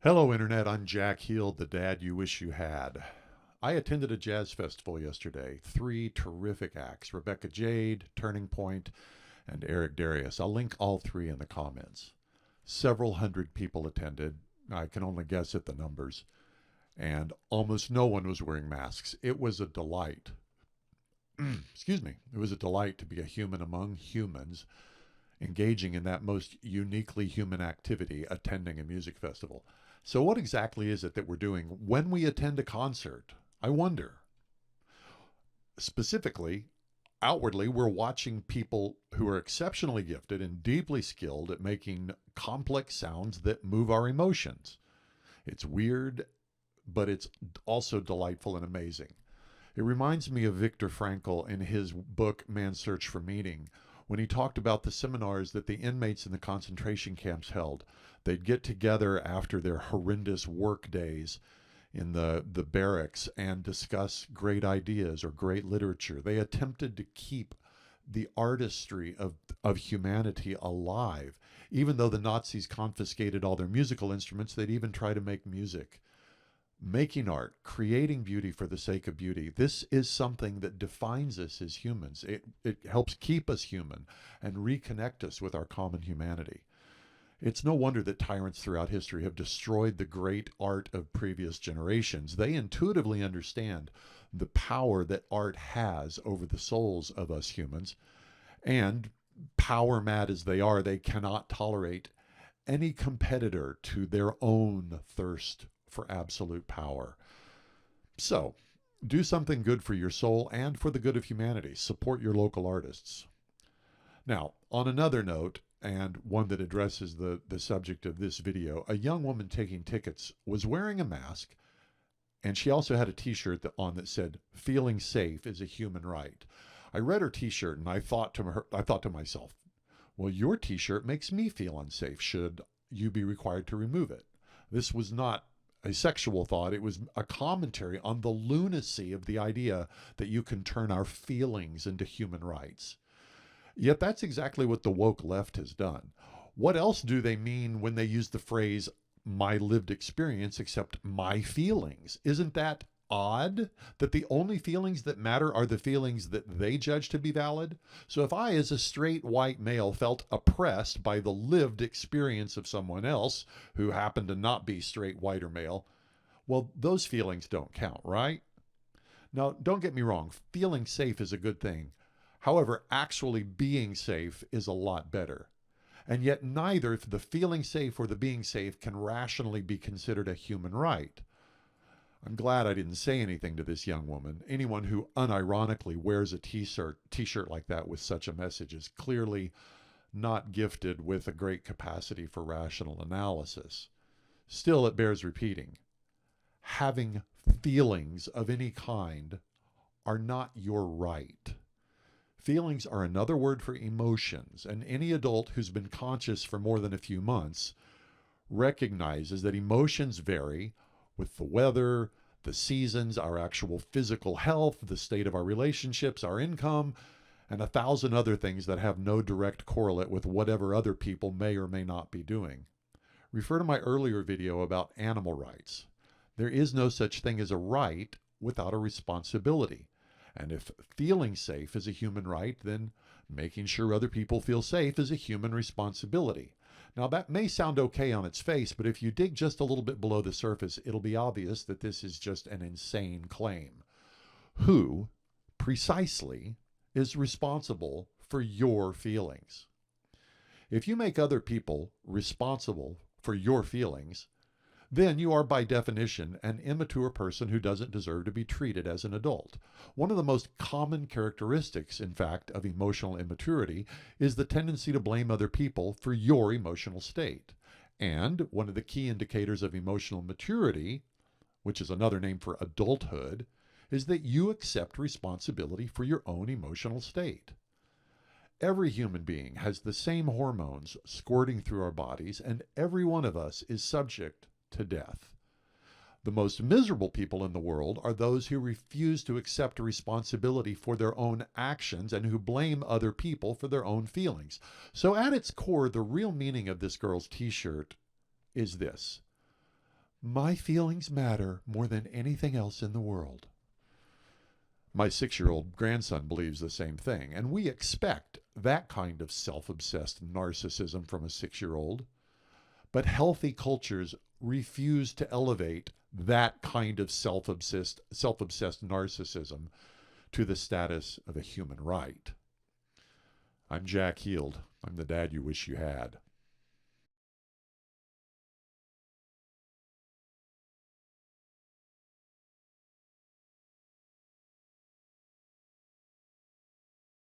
Hello, Internet. I'm Jack Heald, the dad you wish you had. I attended a jazz festival yesterday. Three terrific acts: Rebecca Jade, Turning Point, and Eric Darius. I'll link all three in the comments. Several hundred people attended. I can only guess at the numbers. And almost no one was wearing masks. It was a delight. Excuse me. It was a delight to be a human among humans, engaging in that most uniquely human activity, attending a music festival. So, what exactly is it that we're doing when we attend a concert? I wonder. Specifically, outwardly, we're watching people who are exceptionally gifted and deeply skilled at making complex sounds that move our emotions. It's weird, but it's also delightful and amazing. It reminds me of Viktor Frankl in his book Man's Search for Meaning, when he talked about the seminars that the inmates in the concentration camps held. They'd get together after their horrendous work days in the barracks and discuss great ideas or great literature. They attempted to keep the artistry of humanity alive. Even though the Nazis confiscated all their musical instruments, they'd even try to make music. Making art, creating beauty for the sake of beauty. This is something that defines us as humans. It helps keep us human and reconnect us with our common humanity. It's no wonder that tyrants throughout history have destroyed the great art of previous generations. They intuitively understand the power that art has over the souls of us humans. And power mad as they are, they cannot tolerate any competitor to their own thirst for absolute power. So, do something good for your soul and for the good of humanity. Support your local artists. Now, on another note, and one that addresses the subject of this video, a young woman taking tickets was wearing a mask, and she also had a t-shirt on that said, "Feeling safe is a human right." I read her t-shirt and I thought to myself, well, your t-shirt makes me feel unsafe. Should you be required to remove it? This was not a sexual thought. It was a commentary on the lunacy of the idea that you can turn our feelings into human rights. Yet that's exactly what the woke left has done. What else do they mean when they use the phrase my lived experience except my feelings? Isn't that odd that the only feelings that matter are the feelings that they judge to be valid? So if I, as a straight white male, felt oppressed by the lived experience of someone else who happened to not be straight white or male, well, those feelings don't count, right? Now, don't get me wrong, feeling safe is a good thing. However, actually being safe is a lot better. And yet, neither the feeling safe or the being safe can rationally be considered a human right. I'm glad I didn't say anything to this young woman. Anyone who unironically wears a t-shirt like that with such a message is clearly not gifted with a great capacity for rational analysis. Still, it bears repeating. Having feelings of any kind are not your right. Feelings are another word for emotions, and any adult who's been conscious for more than a few months recognizes that emotions vary with the weather, the seasons, our actual physical health, the state of our relationships, our income, and 1,000 other things that have no direct correlate with whatever other people may or may not be doing. Refer to my earlier video about animal rights. There is no such thing as a right without a responsibility. And if feeling safe is a human right, then making sure other people feel safe is a human responsibility. Now, that may sound okay on its face, but if you dig just a little bit below the surface, it'll be obvious that this is just an insane claim. Who, precisely, is responsible for your feelings? If you make other people responsible for your feelings, then you are by definition an immature person who doesn't deserve to be treated as an adult. One of the most common characteristics, in fact, of emotional immaturity is the tendency to blame other people for your emotional state. And one of the key indicators of emotional maturity, which is another name for adulthood, is that you accept responsibility for your own emotional state. Every human being has the same hormones squirting through our bodies, and every one of us is subject to death. The most miserable people in the world are those who refuse to accept responsibility for their own actions and who blame other people for their own feelings. So at its core, the real meaning of this girl's t-shirt is this: My feelings matter more than anything else in the world. My 6-year-old grandson believes the same thing, and we expect that kind of self-obsessed narcissism from a 6-year-old. But healthy cultures refuse to elevate that kind of self-obsessed narcissism to the status of a human right. I'm Jack Heald. I'm the dad you wish you had.